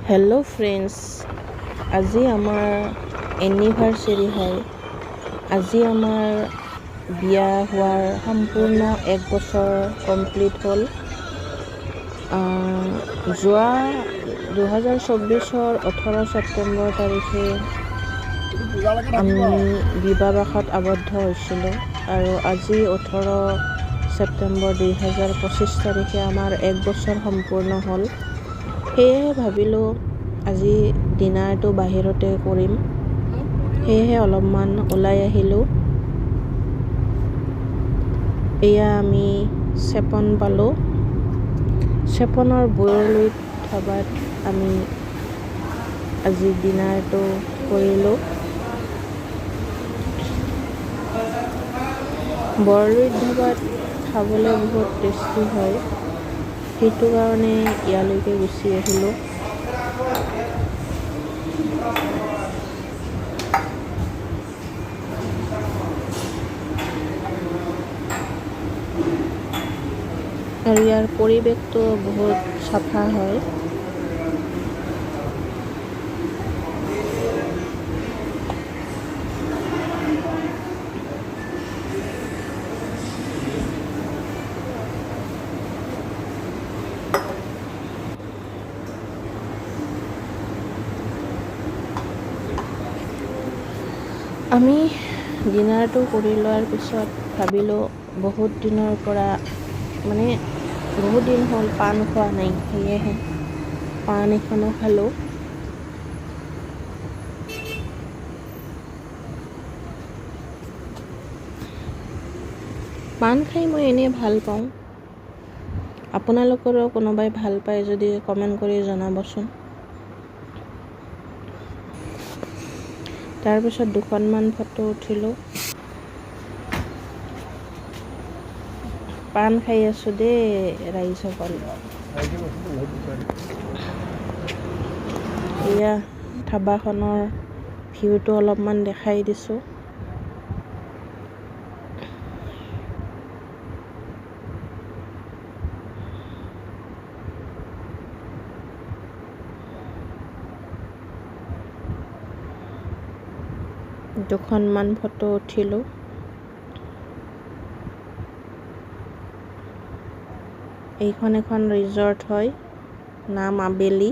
Hello' friends, আজি আমাৰ anniversary হয়। আজি আমাৰ বিয়া হোৱাৰ সম্পূৰ্ণ 1 বছৰ কমপ্লিট হ'ল। যোৱা 2024 18 ছেপ্টেম্বৰ তাৰিখে আমি বিবাহপাশত আবদ্ধ হৈছিলোঁ আৰু আজি 18 ছেপ্টেম্বৰ 2025 তাৰিখে আমাৰ 1 বছৰ সম্পূৰ্ণ হ'ল। সেয়েহে ভাবিলোঁ আজি ডিনাৰটো বাহিৰতে কৰিম, সেয়েহে অলপমান ওলাই আহিলোঁ। এয়া আমি চেপন পালোঁ। চেপনৰ বৰলুইত ধাবাত আমি আজি ডিনাৰটো কৰিলোঁ। বৰলুইত ধাবাত খাবলৈ বহুত টেষ্টি হয়, সেইটো কাৰণে ইয়ালৈকে গুচি আহিলোঁ। আৰু ইয়াৰ পৰিৱেশটো বহুত চাফা হয়। আমি ডিনাৰটো কৰি লোৱাৰ পিছত ভাবিলোঁ বহুত দিনৰ পৰা বহুত দিন হ'ল পাণ খোৱা নাই, সেয়েহে পাণ এখনো খালোঁ। পাণ খাই মই এনেই ভাল পাওঁ। আপোনালোকৰো কোনোবাই ভাল পায় যদি কমেণ্ট কৰি জনাবচোন। তাৰপিছত দুখনমান ফটো উঠিলোঁ। পাণ খাই আছোঁ দেই ৰাইজসকল। এয়া ধাবাখনৰ ভিউটো অলপমান দেখাই দিছোঁ। দুখনমান ফটো উঠিলোঁ। এইখন এখন ৰিজৰ্ট হয়, নাম আবেলি।